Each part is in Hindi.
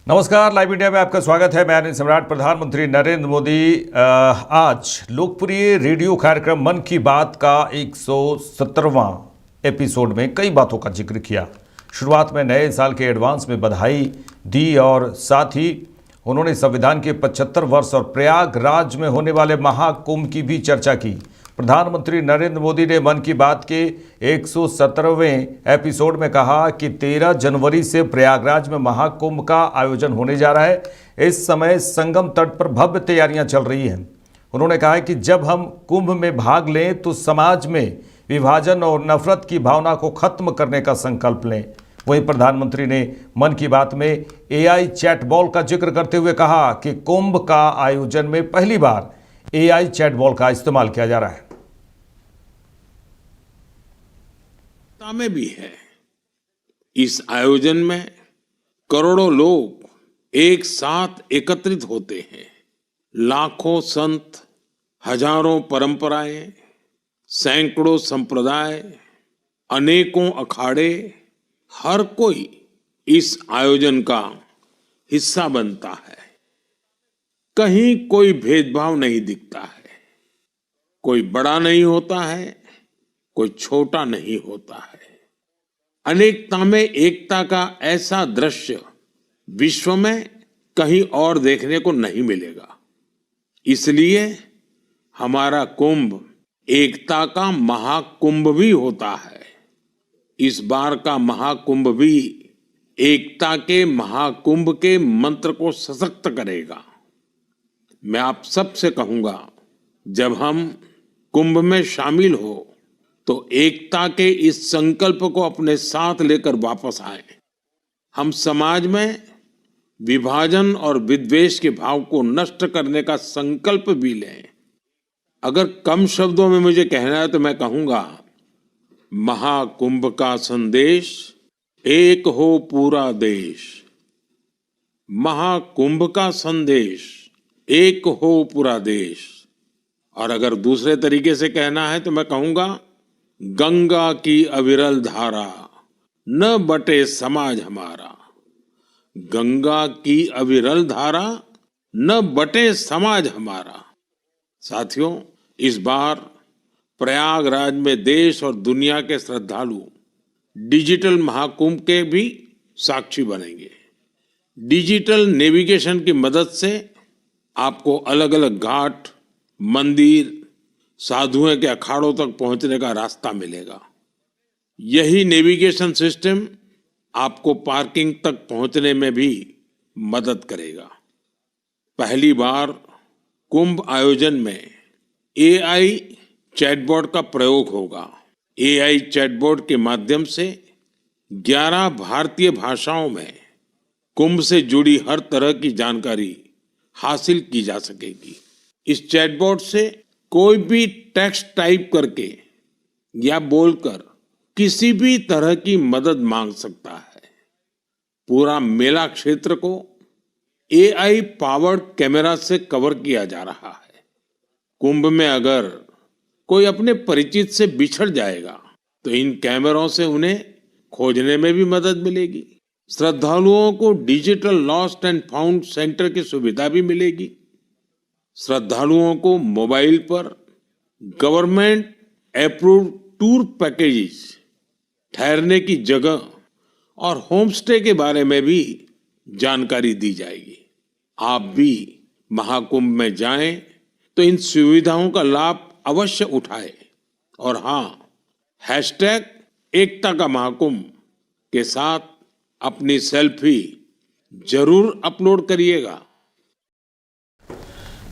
नमस्कार, लाइव इंडिया में आपका स्वागत है। मैं अनिल सम्राट। प्रधानमंत्री नरेंद्र मोदी आज लोकप्रिय रेडियो कार्यक्रम मन की बात का 117वां एपिसोड में कई बातों का जिक्र किया। शुरुआत में नए साल के एडवांस में बधाई दी और साथ ही उन्होंने संविधान के 75 वर्ष और प्रयागराज में होने वाले महाकुंभ की भी चर्चा की। प्रधानमंत्री नरेंद्र मोदी ने मन की बात के 117वें एपिसोड में कहा कि 13 जनवरी से प्रयागराज में महाकुंभ का आयोजन होने जा रहा है। इस समय संगम तट पर भव्य तैयारियां चल रही हैं। उन्होंने कहा कि जब हम कुंभ में भाग लें तो समाज में विभाजन और नफरत की भावना को खत्म करने का संकल्प लें। वहीं प्रधानमंत्री ने मन की बात में AI चैटबॉल का जिक्र करते हुए कहा कि कुंभ का आयोजन में पहली बार AI चैटबॉल का इस्तेमाल किया जा रहा है। में भी है। इस आयोजन में करोड़ों लोग एक साथ एकत्रित होते हैं। लाखों संत, हजारों परंपराएं, सैकड़ों संप्रदाय, अनेकों अखाड़े, हर कोई इस आयोजन का हिस्सा बनता है। कहीं कोई भेदभाव नहीं दिखता है। कोई बड़ा नहीं होता है, कोई छोटा नहीं होता है। अनेकता में एकता का ऐसा दृश्य विश्व में कहीं और देखने को नहीं मिलेगा। इसलिए हमारा कुंभ एकता का महाकुंभ भी होता है। इस बार का महाकुंभ भी एकता के महाकुंभ के मंत्र को सशक्त करेगा। मैं आप सबसे कहूंगा, जब हम कुंभ में शामिल हो तो एकता के इस संकल्प को अपने साथ लेकर वापस आए। हम समाज में विभाजन और विद्वेष के भाव को नष्ट करने का संकल्प भी लें। अगर कम शब्दों में मुझे कहना है तो मैं कहूंगा, महाकुंभ का संदेश, एक हो पूरा देश। महाकुंभ का संदेश, एक हो पूरा देश। और अगर दूसरे तरीके से कहना है तो मैं कहूंगा, गंगा की अविरल धारा, न बटे समाज हमारा। गंगा की अविरल धारा, न बटे समाज हमारा। साथियों, इस बार प्रयागराज में देश और दुनिया के श्रद्धालु डिजिटल महाकुंभ के भी साक्षी बनेंगे। डिजिटल नेविगेशन की मदद से आपको अलग अलग घाट, मंदिर, साधुओं के अखाड़ों तक पहुंचने का रास्ता मिलेगा। यही नेविगेशन सिस्टम आपको पार्किंग तक पहुंचने में भी मदद करेगा। पहली बार कुंभ आयोजन में AI चैटबॉट का प्रयोग होगा। AI चैटबॉट के माध्यम से 11 भारतीय भाषाओं में कुंभ से जुड़ी हर तरह की जानकारी हासिल की जा सकेगी। इस चैटबॉट से कोई भी टेक्स्ट टाइप करके या बोलकर किसी भी तरह की मदद मांग सकता है। पूरा मेला क्षेत्र को AI पावर्ड कैमरा से कवर किया जा रहा है। कुंभ में अगर कोई अपने परिचित से बिछड़ जाएगा तो इन कैमरों से उन्हें खोजने में भी मदद मिलेगी। श्रद्धालुओं को digital lost and found centre की सुविधा भी मिलेगी। श्रद्धालुओं को मोबाइल पर गवर्नमेंट अप्रूव्ड टूर पैकेजेस, ठहरने की जगह और होम स्टे के बारे में भी जानकारी दी जाएगी। आप भी महाकुंभ में जाएं तो इन सुविधाओं का लाभ अवश्य उठाएं। और हाँ, #एकता का महाकुंभ के साथ अपनी सेल्फी जरूर अपलोड करिएगा।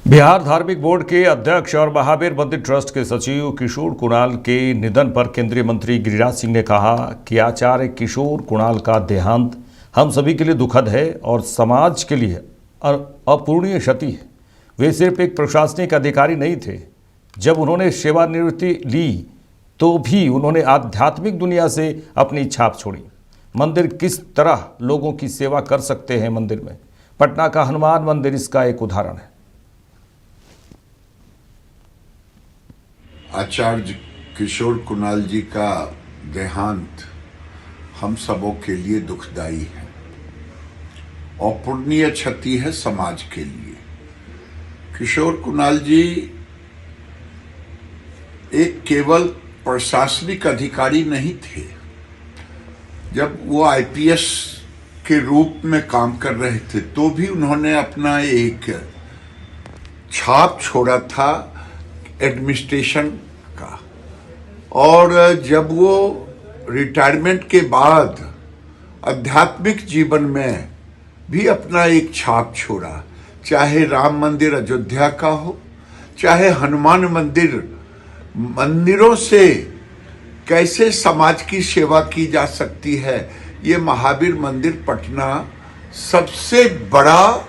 बिहार धार्मिक बोर्ड के अध्यक्ष और महावीर मंदिर ट्रस्ट के सचिव किशोर कुणाल के निधन पर केंद्रीय मंत्री गिरिराज सिंह ने कहा कि आचार्य किशोर कुणाल का देहांत हम सभी के लिए दुखद है और समाज के लिए अपूरणीय क्षति है। वे सिर्फ एक प्रशासनिक अधिकारी नहीं थे। जब उन्होंने सेवानिवृत्ति ली तो भी उन्होंने आध्यात्मिक दुनिया से अपनी छाप छोड़ी। मंदिर किस तरह लोगों की सेवा कर सकते हैं मंदिर में, पटना का हनुमान मंदिर इसका एक उदाहरण है। आचार्य किशोर कुणाल जी का देहांत हम सबों के लिए दुखदाई है। अपूरणीय क्षति है समाज के लिए। किशोर कुणाल जी एक केवल प्रशासनिक अधिकारी नहीं थे। जब वो आईपीएस के रूप में काम कर रहे थे तो भी उन्होंने अपना एक छाप छोड़ा था एडमिनिस्ट्रेशन का, और जब वो रिटायरमेंट के बाद आध्यात्मिक जीवन में भी अपना एक छाप छोड़ा, चाहे राम मंदिर अयोध्या का हो, चाहे हनुमान मंदिर, मंदिरों से कैसे समाज की सेवा की जा सकती है, ये महावीर मंदिर पटना सबसे बड़ा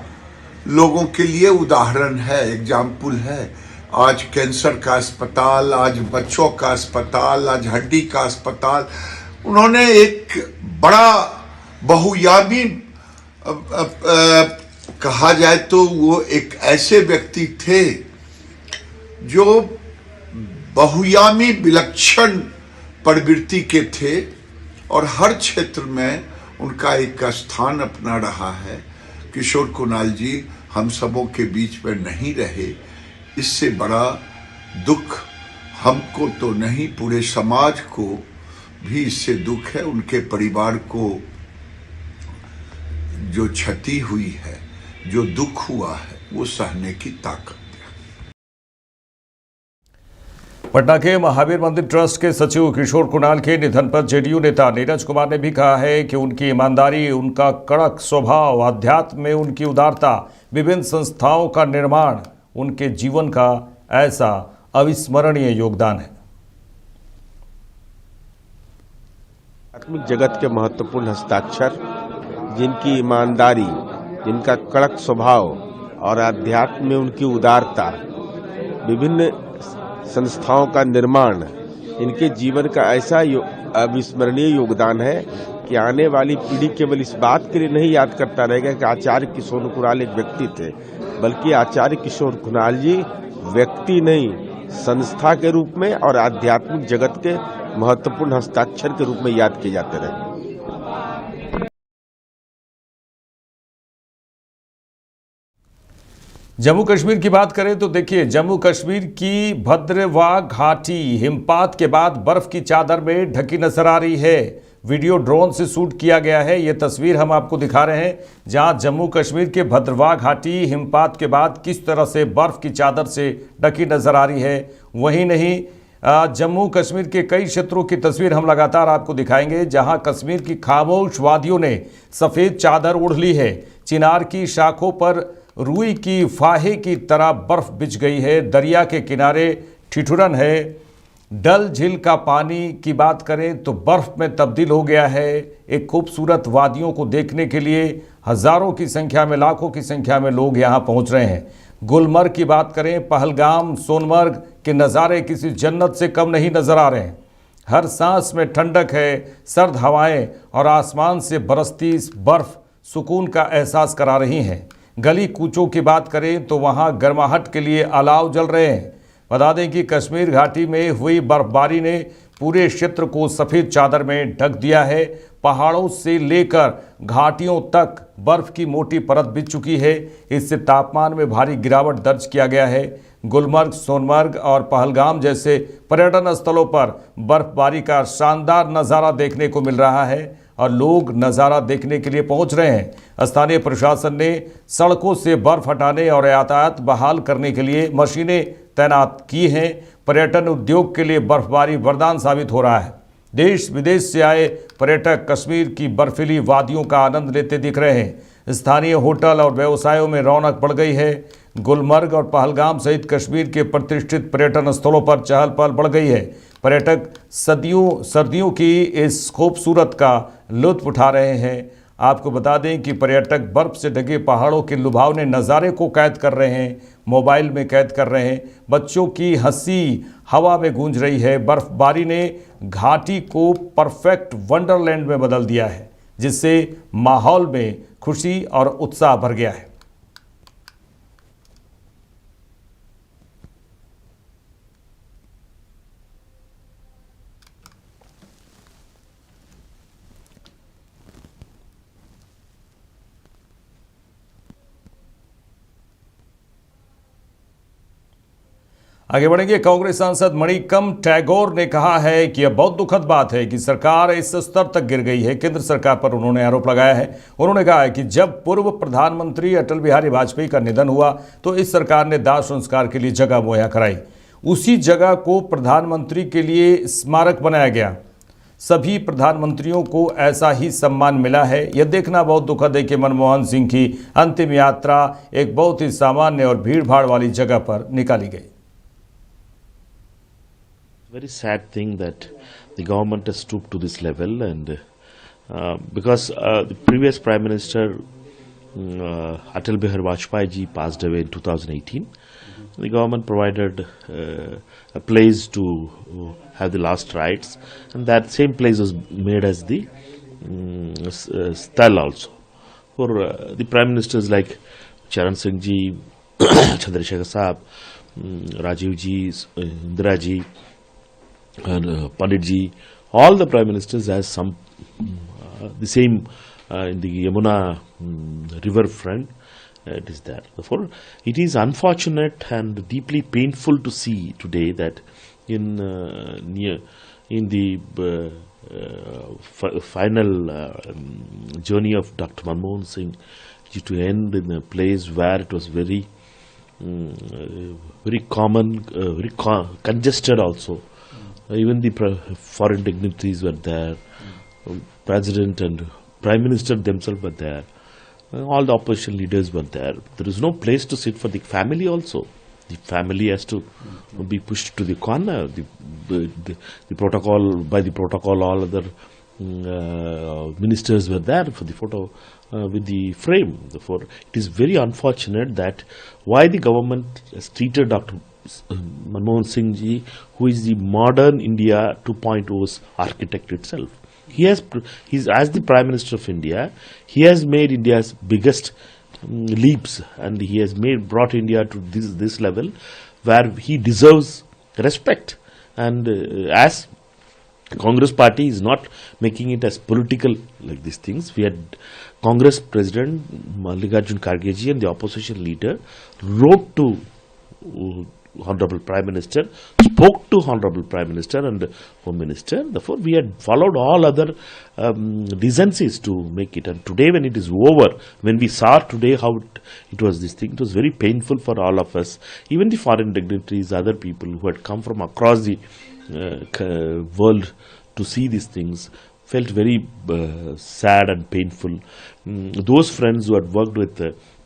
लोगों के लिए उदाहरण है, एग्जाम्पल है। आज कैंसर का अस्पताल, आज बच्चों का अस्पताल, आज हड्डी का अस्पताल, उन्होंने एक बड़ा बहुयामी कहा जाए तो वो एक ऐसे व्यक्ति थे जो बहुयामी विलक्षण प्रवृत्ति के थे और हर क्षेत्र में उनका एक स्थान अपना रहा है। किशोर कुणाल जी हम सबों के बीच में नहीं रहे, इससे बड़ा दुख हमको तो नहीं, पूरे समाज को भी इससे दुख है। उनके परिवार को जो क्षति हुई है, जो दुख हुआ है, वो सहने की ताकत है। पटना के महावीर मंदिर ट्रस्ट के सचिव किशोर कुणाल के निधन पर जेडीयू नेता नीरज कुमार ने भी कहा है कि उनकी ईमानदारी, उनका कड़क स्वभाव, अध्यात्म में उनकी उदारता, विभिन्न संस्थाओं का निर्माण उनके जीवन का ऐसा अविस्मरणीय योगदान है। आध्यात्मिक जगत के महत्वपूर्ण हस्ताक्षर, जिनकी ईमानदारी, जिनका कड़क स्वभाव और अध्यात्म में उनकी उदारता, विभिन्न संस्थाओं का निर्माण, इनके जीवन का ऐसा अविस्मरणीय योगदान है कि आने वाली पीढ़ी केवल इस बात के लिए नहीं याद करता रहेगा कि आचार्य किशोर कुणाल एक व्यक्ति थे, बल्कि आचार्य किशोर कुणाल जी व्यक्ति नहीं, संस्था के रूप में और आध्यात्मिक जगत के महत्वपूर्ण हस्ताक्षर के रूप में याद किए जाते रहे। जम्मू कश्मीर की बात करें तो देखिए, जम्मू कश्मीर की भद्रवाह घाटी हिमपात के बाद बर्फ की चादर में ढकी नजर आ रही है। वीडियो ड्रोन से शूट किया गया है। ये तस्वीर हम आपको दिखा रहे हैं जहां जम्मू कश्मीर के भद्रवाह घाटी हिमपात के बाद किस तरह से बर्फ की चादर से ढकी नजर आ रही है। वहीं नहीं, जम्मू कश्मीर के कई क्षेत्रों की तस्वीर हम लगातार आपको दिखाएंगे जहां कश्मीर की खामोश वादियों ने सफ़ेद चादर ओढ़ ली है। चिनार की शाखों पर रुई की फाहे की तरह बर्फ बिछ गई है। दरिया के किनारे ठिठुरन है। डल झील का पानी की बात करें तो बर्फ में तब्दील हो गया है। एक खूबसूरत वादियों को देखने के लिए हज़ारों की संख्या में, लाखों की संख्या में लोग यहाँ पहुँच रहे हैं। गुलमर्ग की बात करें, पहलगाम, सोनमर्ग के नज़ारे किसी जन्नत से कम नहीं नज़र आ रहे हैं। हर सांस में ठंडक है, सर्द हवाएं और आसमान से बरसती बर्फ सुकून का एहसास करा रही हैं। गली कूचों की बात करें तो वहां गर्माहट के लिए अलाव जल रहे हैं। बता दें कि कश्मीर घाटी में हुई बर्फबारी ने पूरे क्षेत्र को सफ़ेद चादर में ढक दिया है। पहाड़ों से लेकर घाटियों तक बर्फ की मोटी परत बिछ चुकी है। इससे तापमान में भारी गिरावट दर्ज किया गया है। गुलमर्ग, सोनमर्ग और पहलगाम जैसे पर्यटन स्थलों पर बर्फबारी का शानदार नज़ारा देखने को मिल रहा है और लोग नज़ारा देखने के लिए पहुंच रहे हैं। स्थानीय प्रशासन ने सड़कों से बर्फ हटाने और यातायात बहाल करने के लिए मशीनें तैनात की हैं। पर्यटन उद्योग के लिए बर्फबारी वरदान साबित हो रहा है। देश विदेश से आए पर्यटक कश्मीर की बर्फीली वादियों का आनंद लेते दिख रहे हैं। स्थानीय होटल और व्यवसायों में रौनक बढ़ गई है। गुलमर्ग और पहलगाम सहित कश्मीर के प्रतिष्ठित पर्यटन स्थलों पर चहल पहल बढ़ गई है। पर्यटक सर्दियों की इस खूबसूरत का लुत्फ उठा रहे हैं। आपको बता दें कि पर्यटक बर्फ से ढके पहाड़ों के लुभावने नज़ारे को कैद कर रहे हैं, मोबाइल में कैद कर रहे हैं। बच्चों की हंसी हवा में गूंज रही है। बर्फबारी ने घाटी को परफेक्ट वंडरलैंड में बदल दिया है, जिससे माहौल में खुशी और उत्साह भर गया है। आगे बढ़ेंगे। कांग्रेस सांसद मणिकम टैगोर ने कहा है कि यह बहुत दुखद बात है कि सरकार इस स्तर तक गिर गई है। केंद्र सरकार पर उन्होंने आरोप लगाया है। उन्होंने कहा है कि जब पूर्व प्रधानमंत्री अटल बिहारी वाजपेयी का निधन हुआ तो इस सरकार ने दाह संस्कार के लिए जगह मुहैया कराई। उसी जगह को प्रधानमंत्री के लिए स्मारक बनाया गया। सभी प्रधानमंत्रियों को ऐसा ही सम्मान मिला है। यह देखना बहुत दुखद है कि मनमोहन सिंह की अंतिम यात्रा एक बहुत ही सामान्य और भीड़भाड़ वाली जगह पर निकाली गई। Very sad thing that the government has stooped to this level, and because the previous Prime Minister Atal Bihari Vajpayee ji passed away in 2018, the government provided a place to have the last rites, and that same place was made as the sthal also for the Prime Ministers like Charan Singh ji, Chandrasekhar Sahab, Rajiv ji, Indira ji, and Pandit ji, all the prime ministers has some the same in the Yamuna river front. It is there. Therefore, it is unfortunate and deeply painful to see today that in the final journey of Dr. Manmohan Singh ji to end in a place where it was very common, very congested also. Even the foreign dignitaries were there, President and Prime Minister themselves were there, all the opposition leaders were there. There is no place to sit for the family also. The family has to be pushed to the corner. The protocol, by the protocol, all other ministers were there for the photo with the frame. Therefore, it is very unfortunate that why the government has treated Dr. Manmohan Singh ji, who is the modern India 2.0's architect itself. He's as the Prime Minister of India, he has made India's biggest leaps, and he has brought India to this level where he deserves respect. And as Congress party is not making it as political like these things. We had Congress President Mallikarjun Kharge ji and the opposition leader wrote to Honorable Prime Minister, spoke to Honorable Prime Minister and Home Minister. Therefore, we had followed all other decencies to make it. And today when it is over, when we saw today how it was this thing, it was very painful for all of us. Even the foreign dignitaries, other people who had come from across the world to see these things felt very sad and painful. Those friends who had worked with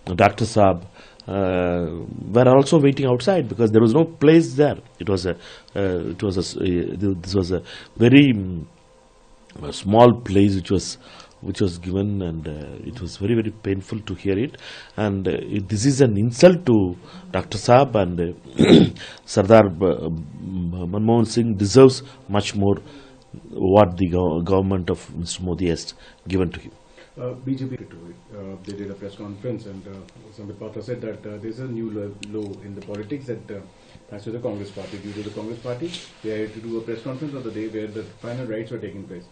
Dr. Saab were also waiting outside because there was no place there. This was a very small place which was given, and it was very, very painful to hear it. And this is an insult to Dr. Saab, and Sardar Manmohan Singh deserves much more what the government of Mr. Modi has given to him. BJP they did a press conference, and Sambit Patra said that there's a new law in the politics that thanks to the Congress party. Due to the Congress party, they had to do a press conference on the day where the final rites were taking place.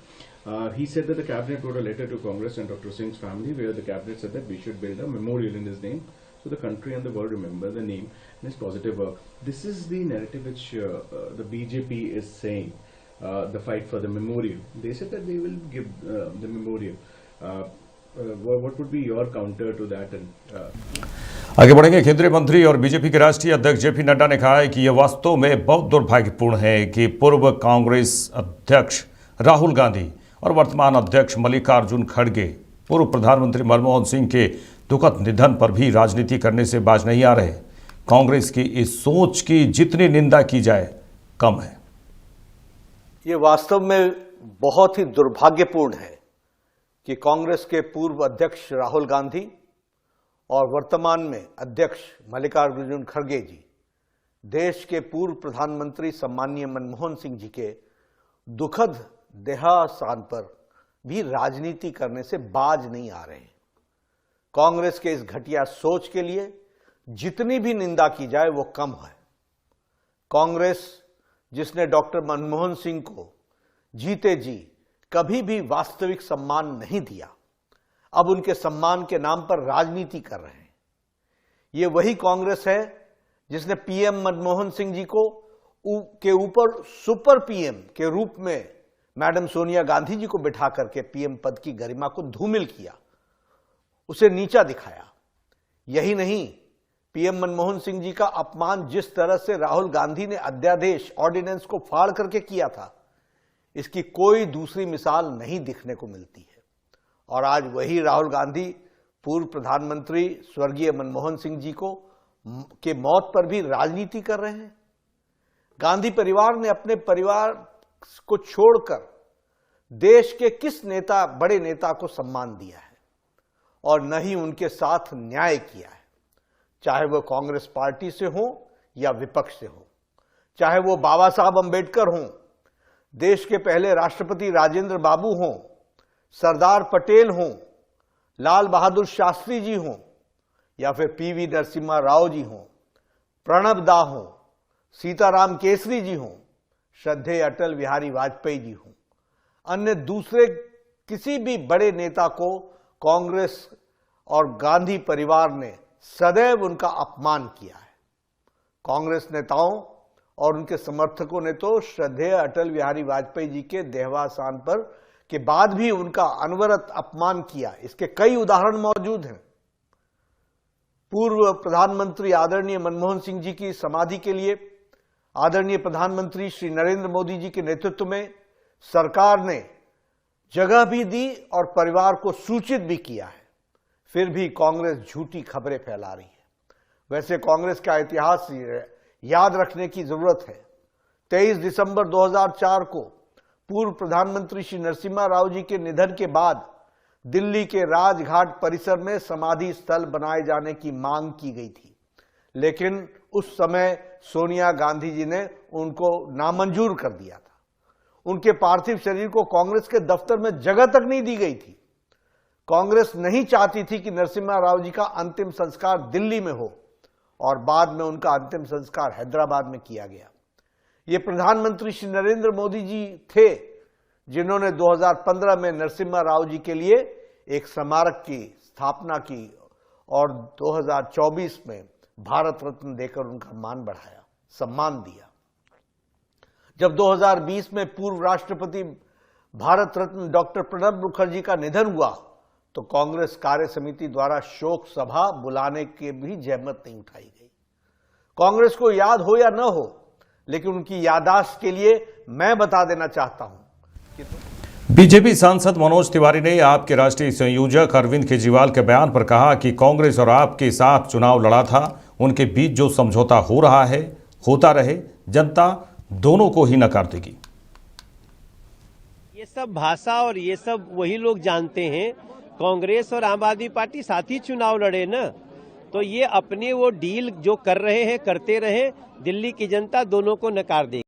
He said that the cabinet wrote a letter to Congress and Dr. Singh's family, where the cabinet said that we should build a memorial in his name, so the country and the world remember the name and his positive work. This is the narrative which the BJP is saying, the fight for the memorial. They said that they will give the memorial. What would be your counter to that? And आगे बढ़ेंगे। केंद्रीय मंत्री और बीजेपी के राष्ट्रीय अध्यक्ष जेपी नड्डा ने कहा है कि यह वास्तव में बहुत दुर्भाग्यपूर्ण है कि पूर्व कांग्रेस अध्यक्ष राहुल गांधी और वर्तमान अध्यक्ष मल्लिकार्जुन खड़गे पूर्व प्रधानमंत्री मनमोहन सिंह के दुखद निधन पर भी राजनीति करने से बाज नहीं आ रहे। कांग्रेस की इस सोच की जितनी निंदा की जाए कम है। ये वास्तव में बहुत ही दुर्भाग्यपूर्ण है कि कांग्रेस के पूर्व अध्यक्ष राहुल गांधी और वर्तमान में अध्यक्ष मल्लिकार्जुन खड़गे जी देश के पूर्व प्रधानमंत्री सम्माननीय मनमोहन सिंह जी के दुखद देहावसान पर भी राजनीति करने से बाज नहीं आ रहे। कांग्रेस के इस घटिया सोच के लिए जितनी भी निंदा की जाए वो कम है। कांग्रेस जिसने डॉक्टर मनमोहन सिंह को जीते जी कभी भी वास्तविक सम्मान नहीं दिया, अब उनके सम्मान के नाम पर राजनीति कर रहे हैं। ये वही कांग्रेस है जिसने पीएम मनमोहन सिंह जी को के ऊपर सुपर पीएम के रूप में मैडम सोनिया गांधी जी को बिठा करके पीएम पद की गरिमा को धूमिल किया, उसे नीचा दिखाया। यही नहीं, पीएम मनमोहन सिंह जी का अपमान जिस तरह से राहुल गांधी ने अध्यादेश ऑर्डिनेंस को फाड़ करके किया था, इसकी कोई दूसरी मिसाल नहीं दिखने को मिलती है। और आज वही राहुल गांधी पूर्व प्रधानमंत्री स्वर्गीय मनमोहन सिंह जी के मौत पर भी राजनीति कर रहे हैं। गांधी परिवार ने अपने परिवार को छोड़कर देश के किस बड़े नेता को सम्मान दिया है और न ही उनके साथ न्याय किया है, चाहे वो कांग्रेस पार्टी से हो या विपक्ष से हो, चाहे वो बाबा साहब अंबेडकर हों, देश के पहले राष्ट्रपति राजेंद्र बाबू हों, सरदार पटेल हों, लाल बहादुर शास्त्री जी हों या फिर पीवी नरसिम्हा राव जी हों, प्रणब दा हों, सीताराम केसरी जी हों, श्रद्धेय अटल बिहारी वाजपेयी जी हों, अन्य दूसरे किसी भी बड़े नेता को कांग्रेस और गांधी परिवार ने सदैव उनका अपमान किया है। कांग्रेस नेताओं और उनके समर्थकों ने तो श्रद्धेय अटल बिहारी वाजपेयी जी के देहावसान पर के बाद भी उनका अनवरत अपमान किया। इसके कई उदाहरण मौजूद हैं। पूर्व प्रधानमंत्री आदरणीय मनमोहन सिंह जी की समाधि के लिए आदरणीय प्रधानमंत्री श्री नरेंद्र मोदी जी के नेतृत्व में सरकार ने जगह भी दी और परिवार को सूचित भी किया है, फिर भी कांग्रेस झूठी खबरें फैला रही है। वैसे कांग्रेस का इतिहास याद रखने की जरूरत है। 23 दिसंबर 2004 को पूर्व प्रधानमंत्री श्री नरसिम्हा राव जी के निधन के बाद दिल्ली के राजघाट परिसर में समाधि स्थल बनाए जाने की मांग की गई थी, लेकिन उस समय सोनिया गांधी जी ने उनको नामंजूर कर दिया था। उनके पार्थिव शरीर को कांग्रेस के दफ्तर में जगह तक नहीं दी गई थी। कांग्रेस नहीं चाहती थी कि नरसिम्हा राव जी का अंतिम संस्कार दिल्ली में हो और बाद में उनका अंतिम संस्कार हैदराबाद में किया गया। ये प्रधानमंत्री श्री नरेंद्र मोदी जी थे जिन्होंने 2015 में नरसिम्हा राव जी के लिए एक स्मारक की स्थापना की और 2024 में भारत रत्न देकर उनका मान बढ़ाया, सम्मान दिया। जब 2020 में पूर्व राष्ट्रपति भारत रत्न डॉक्टर प्रणब मुखर्जी का निधन हुआ तो कांग्रेस कार्य समिति द्वारा शोक सभा बुलाने के भी जहमत नहीं उठाई गई। कांग्रेस को याद हो या न हो, लेकिन उनकी याददाश्त के लिए मैं बता देना चाहता हूं कि बीजेपी सांसद मनोज तिवारी ने आपके राष्ट्रीय संयोजक अरविंद केजरीवाल के बयान पर कहा कि कांग्रेस और आपके साथ चुनाव लड़ा था, उनके बीच जो समझौता हो रहा है होता रहे, जनता दोनों को ही नकार देगी। ये सब भाषा और ये सब वही लोग जानते हैं। कांग्रेस और आम आदमी पार्टी साथ ही चुनाव लड़े ना, तो ये अपने वो डील जो कर रहे हैं करते रहे, दिल्ली की जनता दोनों को नकार देगी।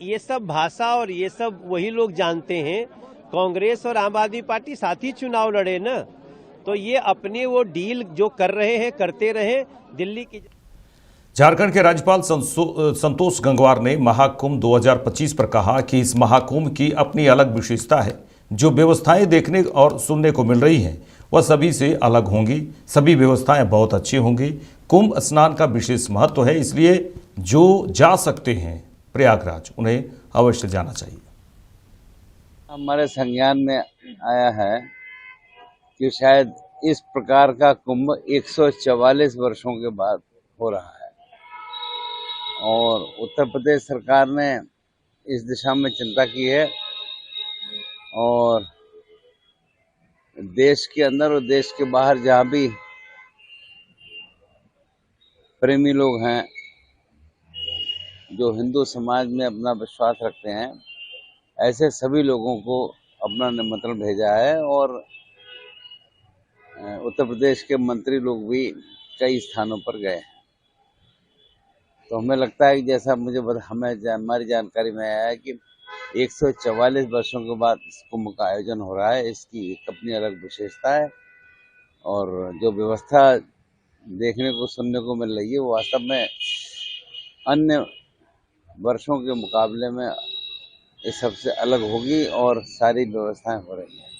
ये सब भाषा और ये सब वही लोग जानते हैं। कांग्रेस और आम आदमी पार्टी साथ ही चुनाव लड़े ना, तो ये अपने वो डील जो कर रहे हैं करते रहे, दिल्ली की। झारखंड के राज्यपाल संतोष गंगवार ने महाकुंभ 2025 पर कहा कि इस महाकुंभ की अपनी अलग विशेषता है। जो व्यवस्थाएं देखने और सुनने को मिल रही हैं वह सभी से अलग होंगी। सभी व्यवस्थाएं बहुत अच्छी होंगी। कुंभ स्नान का विशेष महत्व है, इसलिए जो जा सकते हैं प्रयागराज उन्हें अवश्य जाना चाहिए। हमारे संज्ञान में आया है कि शायद इस प्रकार का कुंभ 144 वर्षों के बाद हो रहा है और उत्तर प्रदेश सरकार ने इस दिशा में चिंता की है और देश के अंदर और देश के बाहर जहाँ भी प्रेमी लोग हैं जो हिंदू समाज में अपना विश्वास रखते हैं, ऐसे सभी लोगों को अपना निमंत्रण भेजा है और उत्तर प्रदेश के मंत्री लोग भी कई स्थानों पर गए हैं। तो हमें लगता है कि जैसा हमारी जानकारी में आया है कि 144 वर्षों के बाद इस कुंभ का आयोजन हो रहा है। इसकी एक अपनी अलग विशेषता है और जो व्यवस्था देखने को सुनने को मिल रही है वो वास्तव में अन्य वर्षों के मुकाबले में इस सबसे अलग होगी और सारी व्यवस्थाएं हो रही हैं।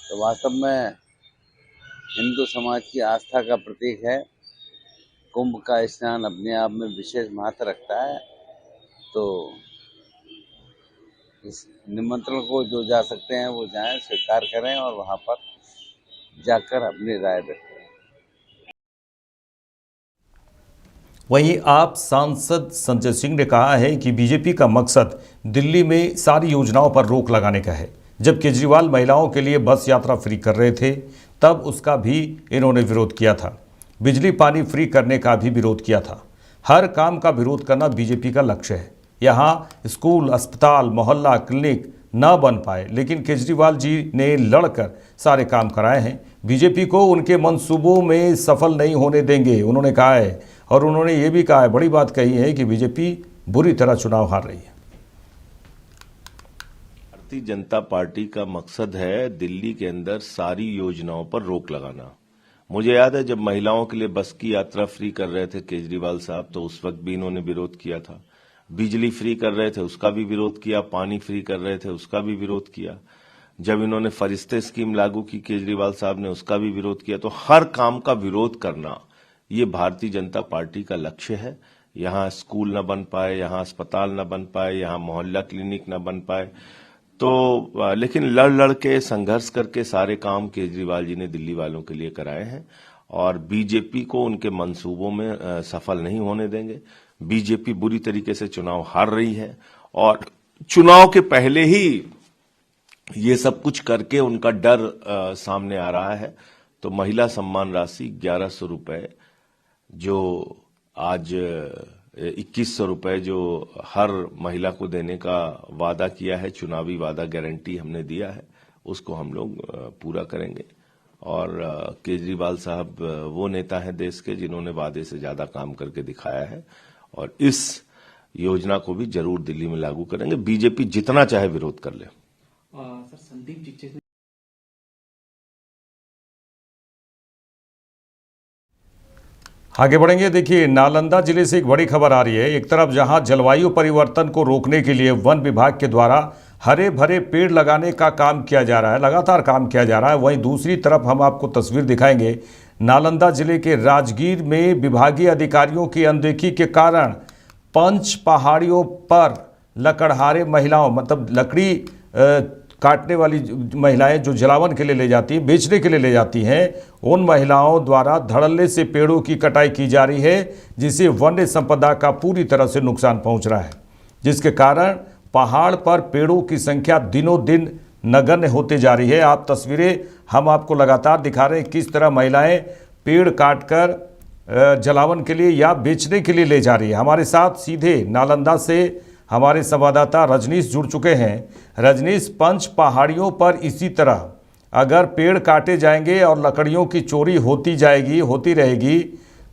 तो वास्तव में हिंदू समाज की आस्था का प्रतीक है कुंभ का स्नान अपने आप में विशेष महत्व रखता है, तो इस निमंत्रण को जो जा सकते हैं वो जाएं, स्वीकार करें और वहां पर जाकर अपनी राय रखें। वहीं आप सांसद संजय सिंह ने कहा है कि बीजेपी का मकसद दिल्ली में सारी योजनाओं पर रोक लगाने का है। जब केजरीवाल महिलाओं के लिए बस यात्रा फ्री कर रहे थे तब उसका भी इन्होंने विरोध किया था। बिजली पानी फ्री करने का भी विरोध किया था। हर काम का विरोध करना बीजेपी का लक्ष्य है। यहाँ स्कूल, अस्पताल, मोहल्ला, क्लिनिक न बन पाए, लेकिन केजरीवाल जी ने लड़कर सारे काम कराए हैं। बीजेपी को उनके मंसूबों में सफल नहीं होने देंगे, उन्होंने कहा है। और उन्होंने ये भी कहा है, बड़ी बात कही है कि बीजेपी बुरी तरह चुनाव हार रही है। भारतीय जनता पार्टी का मकसद है दिल्ली के अंदर सारी योजनाओं पर रोक लगाना। मुझे याद है जब महिलाओं के लिए बस की यात्रा फ्री कर रहे थे केजरीवाल साहब, तो उस वक्त भी इन्होंने विरोध किया था। बिजली फ्री कर रहे थे उसका भी विरोध किया, पानी फ्री कर रहे थे उसका भी विरोध किया। जब इन्होंने फरिश्ते स्कीम लागू की केजरीवाल साहब ने, उसका भी विरोध किया। तो हर काम का विरोध करना ये भारतीय जनता पार्टी का लक्ष्य है। यहाँ स्कूल न बन पाए, यहाँ अस्पताल न बन पाए, यहाँ मोहल्ला क्लिनिक न बन पाए, तो लेकिन लड़ के संघर्ष करके सारे काम केजरीवाल जी ने दिल्ली वालों के लिए कराए हैं और बीजेपी को उनके मंसूबों में सफल नहीं होने देंगे। बीजेपी बुरी तरीके से चुनाव हार रही है और चुनाव के पहले ही ये सब कुछ करके उनका डर सामने आ रहा है। तो महिला सम्मान राशि 1100 रुपए, जो आज 2100 रुपए जो हर महिला को देने का वादा किया है, चुनावी वादा, गारंटी हमने दिया है, उसको हम लोग पूरा करेंगे। और केजरीवाल साहब वो नेता हैं देश के जिन्होंने वादे से ज्यादा काम करके दिखाया है और इस योजना को भी जरूर दिल्ली में लागू करेंगे, बीजेपी जितना चाहे विरोध कर ले। सर, संदीप दीक्षित आगे बढ़ेंगे। देखिए, नालंदा जिले से एक बड़ी खबर आ रही है। एक तरफ जहां जलवायु परिवर्तन को रोकने के लिए वन विभाग के द्वारा हरे भरे पेड़ लगाने का काम किया जा रहा है, लगातार काम किया जा रहा है, वहीं दूसरी तरफ हम आपको तस्वीर दिखाएंगे। नालंदा जिले के राजगीर में विभागीय अधिकारियों की अनदेखी के कारण पंच पहाड़ियों पर लकड़हारे महिलाओं, मतलब लकड़ी काटने वाली महिलाएं जो जलावन के लिए ले जाती हैं, बेचने के लिए ले जाती हैं, उन महिलाओं द्वारा धड़ल्ले से पेड़ों की कटाई की जा रही है, जिससे वन्य संपदा का पूरी तरह से नुकसान पहुंच रहा है, जिसके कारण पहाड़ पर पेड़ों की संख्या दिनों दिन नगण्य होते जा रही है। आप तस्वीरें हम आपको लगातार दिखा रहे हैं किस तरह महिलाएं पेड़ काटकर जलावन के लिए या बेचने के लिए ले जा रही है। हमारे साथ सीधे नालंदा से हमारे संवाददाता रजनीश जुड़ चुके हैं। रजनीश, पंच पहाड़ियों पर इसी तरह अगर पेड़ काटे जाएंगे और लकड़ियों की चोरी होती रहेगी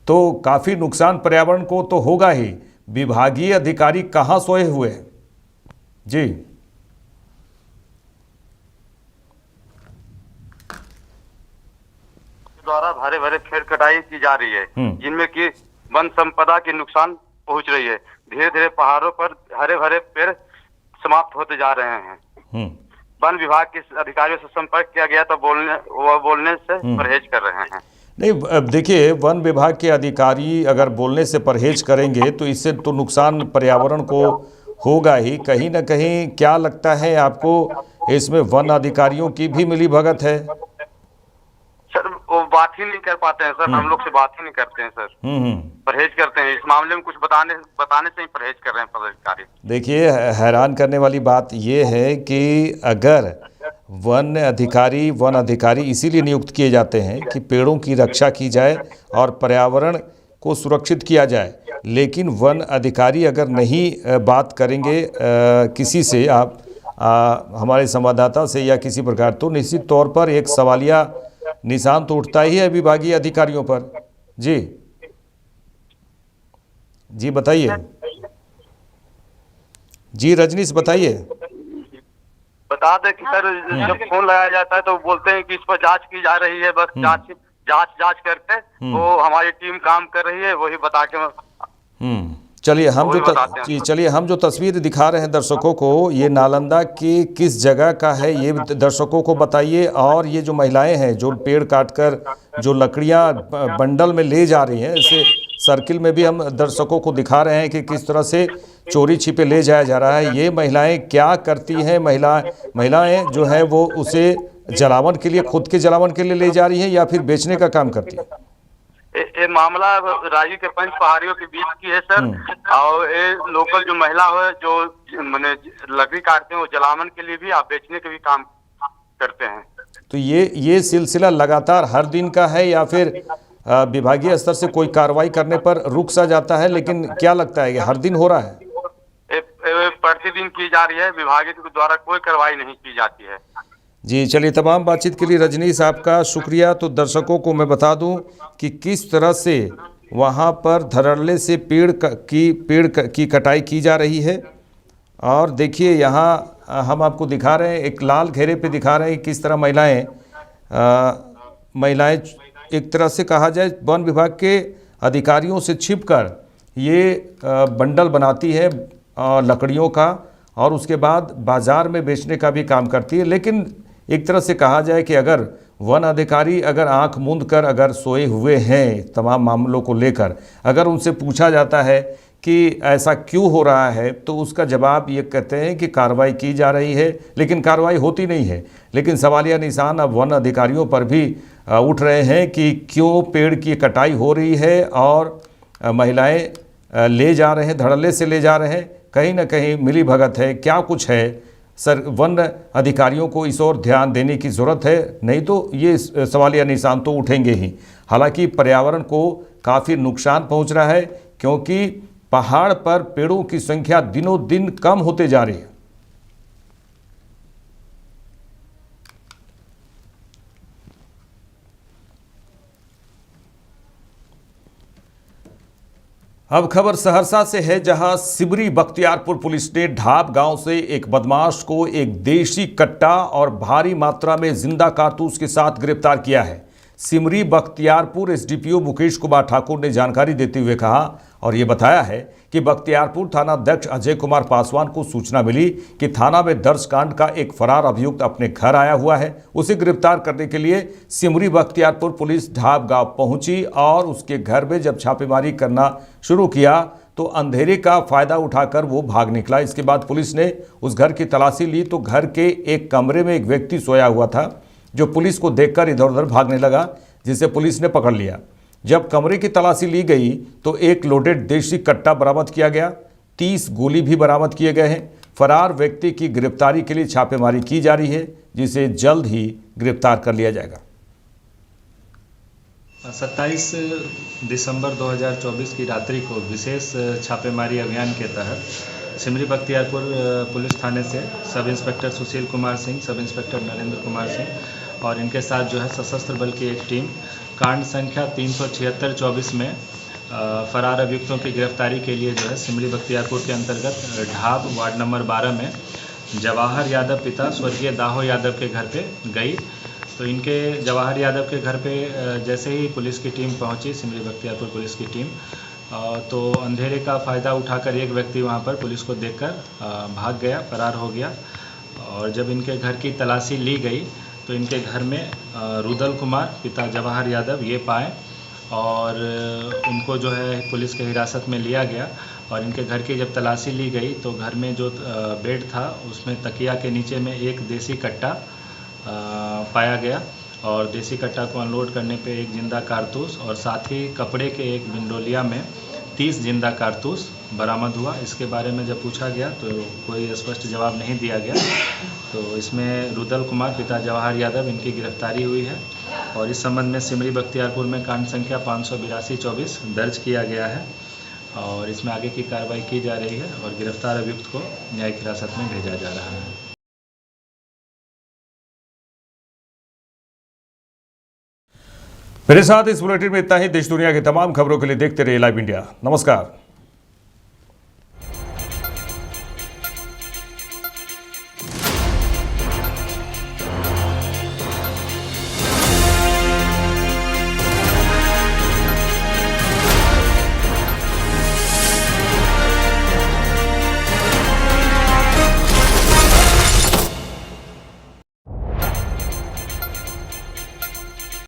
तो काफ़ी नुकसान पर्यावरण को तो होगा ही। विभागीय अधिकारी कहाँ सोए हुए हैं? जी द्वारा भरे भरे पेड़ कटाई की जा रही है, जिनमें कि वन संपदा की नुकसान पहुंच रही है। धीरे धीरे पहाड़ों पर हरे भरे पेड़ समाप्त होते जा रहे हैं। वन विभाग के अधिकारियों से संपर्क किया गया तो बोलने से परहेज कर रहे हैं। नहीं, अब देखिए, वन विभाग के अधिकारी अगर बोलने से परहेज करेंगे तो इससे तो नुकसान पर्यावरण को होगा ही। कहीं ना कहीं क्या लगता है आपको, इसमें वन अधिकारियों की भी मिली भगत है? सर, वो बात ही नहीं कर पाते हैं सर, हम लोग से बात ही नहीं करते हैं सर। परहेज करते हैं, इस मामले में कुछ बताने से ही परहेज कर रहे हैं पदाधिकारी। देखिए, हैरान करने वाली बात ये है कि अगर वन अधिकारी इसीलिए नियुक्त किए जाते हैं कि पेड़ों की रक्षा की जाए और पर्यावरण को सुरक्षित किया जाए, लेकिन वन अधिकारी अगर नहीं बात करेंगे किसी से, आप हमारे संवाददाता से या किसी प्रकार, तो निश्चित तौर पर एक सवालिया निशान तो उठता ही है विभागीय अधिकारियों पर। जी बताइए। जी रजनीश, बताइए। बता दें कि सर, जब फोन लगाया जाता है तो बोलते हैं कि इस पर जांच की जा रही है, बस जांच करके वो हमारी टीम काम कर रही है, वही बता के। चलिए हम जो तस्वीर दिखा रहे हैं दर्शकों को, ये नालंदा की किस जगह का है ये दर्शकों को बताइए। और ये जो महिलाएं हैं जो पेड़ काटकर जो लकड़ियां बंडल में ले जा रही हैं, इसे सर्किल में भी हम दर्शकों को दिखा रहे हैं कि किस तरह से चोरी छिपे ले जाया जा रहा है। ये महिलाएं क्या करती हैं? महिलाएं जो है वो उसे जलावन के लिए, खुद के जलावन के लिए ले जा रही हैं या फिर बेचने का काम करती है? ये मामला राजू के पंच पहाड़ियों के बीच की है सर। और ये लोकल जो महिला है जो मैंने लकड़ी काटते हैं वो जलावन के लिए भी, आप बेचने के भी काम करते हैं। तो ये सिलसिला लगातार हर दिन का है या फिर विभागीय स्तर से कोई कार्रवाई करने पर रुक सा जाता है? लेकिन क्या लगता है कि हर दिन हो रहा है? प्रतिदिन की जा रही है, विभागीय के द्वारा कोई कार्रवाई नहीं की जाती है। जी चलिए, तमाम बातचीत के लिए रजनीश आपका शुक्रिया। तो दर्शकों को मैं बता दूं कि किस तरह से वहां पर धड़ल्ले से पेड़ की कटाई की जा रही है। और देखिए यहाँ हम आपको दिखा रहे हैं, एक लाल घेरे पे दिखा रहे हैं किस तरह महिलाएं एक तरह से कहा जाए वन विभाग के अधिकारियों से छिपकर ये बंडल बनाती है लकड़ियों का और उसके बाद बाज़ार में बेचने का भी काम करती है। लेकिन एक तरह से कहा जाए कि अगर वन अधिकारी अगर आंख मूंद कर अगर सोए हुए हैं तमाम मामलों को लेकर, अगर उनसे पूछा जाता है कि ऐसा क्यों हो रहा है, तो उसका जवाब ये कहते हैं कि कार्रवाई की जा रही है, लेकिन कार्रवाई होती नहीं है। लेकिन सवालिया निशान अब वन अधिकारियों पर भी उठ रहे हैं कि क्यों पेड़ की कटाई हो रही है और महिलाएं ले जा रहे हैं, धड़ल्ले से ले जा रहे हैं। कहीं ना कहीं मिली भगत है, क्या कुछ है। सर, वन अधिकारियों को इस ओर ध्यान देने की ज़रूरत है, नहीं तो ये सवालिया निशान तो उठेंगे ही। हालांकि पर्यावरण को काफ़ी नुकसान पहुंच रहा है क्योंकि पहाड़ पर पेड़ों की संख्या दिनों दिन कम होते जा रही है। अब खबर सहरसा से है, जहां सिमरी बख्तियारपुर पुलिस ने ढाब गांव से एक बदमाश को एक देशी कट्टा और भारी मात्रा में जिंदा कारतूस के साथ गिरफ्तार किया है। सिमरी बख्तियारपुर एसडीपीओ मुकेश कुमार ठाकुर ने जानकारी देते हुए कहा और ये बताया है कि बख्तियारपुर थाना अध्यक्ष अजय कुमार पासवान को सूचना मिली कि थाना में दर्ज कांड का एक फरार अभियुक्त अपने घर आया हुआ है। उसे गिरफ्तार करने के लिए सिमरी बख्तियारपुर पुलिस ढाब गांव पहुंची और उसके घर में जब छापेमारी करना शुरू किया तो अंधेरे का फायदा उठाकर वो भाग निकला। इसके बाद पुलिस ने उस घर की तलाशी ली तो घर के एक कमरे में एक व्यक्ति सोया हुआ था जो पुलिस को देखकर इधर उधर भागने लगा, जिसे पुलिस ने पकड़ लिया। जब कमरे की तलाशी ली गई तो एक लोडेड देशी कट्टा बरामद किया गया, 30 गोली भी बरामद किए गए हैं। फरार व्यक्ति की गिरफ्तारी के लिए छापेमारी की जा रही है, जिसे जल्द ही गिरफ्तार कर लिया जाएगा। 27 दिसंबर 2024 की रात्रि को विशेष छापेमारी अभियान के तहत सिमरी बख्तियारपुर पुलिस थाने से sub inspector Sushil Kumar Singh, sub inspector Narendra Kumar Singh और इनके साथ जो है सशस्त्र बल की एक टीम कांड संख्या 376-24 में फरार अभियुक्तों की गिरफ्तारी के लिए जो है सिमरी बख्तियारपुर के अंतर्गत ढाब वार्ड नंबर 12 में जवाहर यादव पिता स्वर्गीय दाहो यादव के घर पे गई। तो इनके जवाहर यादव के घर पे जैसे ही पुलिस की टीम पहुंची, सिमरी बख्तियारपुर पुलिस की टीम, तो अंधेरे का फ़ायदा उठाकर एक व्यक्ति वहां पर पुलिस को देखकर भाग गया, फरार हो गया। और जब इनके घर की तलाशी ली गई तो इनके घर में रुदल कुमार पिता जवाहर यादव ये पाए और उनको जो है पुलिस के हिरासत में लिया गया। और इनके घर की जब तलाशी ली गई तो घर में जो बेड था उसमें तकिया के नीचे में एक देसी कट्टा पाया गया और देसी कट्टा को अनलोड करने पे एक जिंदा कारतूस और साथ ही कपड़े के एक बिंडोलिया में 30 जिंदा कारतूस बरामद हुआ। इसके बारे में जब पूछा गया तो कोई स्पष्ट जवाब नहीं दिया गया। तो इसमें रुदल कुमार पिता जवाहर यादव इनकी गिरफ्तारी हुई है और इस संबंध में सिमरी बख्तियारपुर में कांड संख्या 582-24 दर्ज किया गया है और इसमें आगे की कार्रवाई की जा रही है और गिरफ्तार अभियुक्त को न्यायिक हिरासत में भेजा जा रहा है। मेरे साथ इस बुलेटिन में इतना ही। देश दुनिया की तमाम खबरों के लिए देखते रहिए लाइव इंडिया। नमस्कार।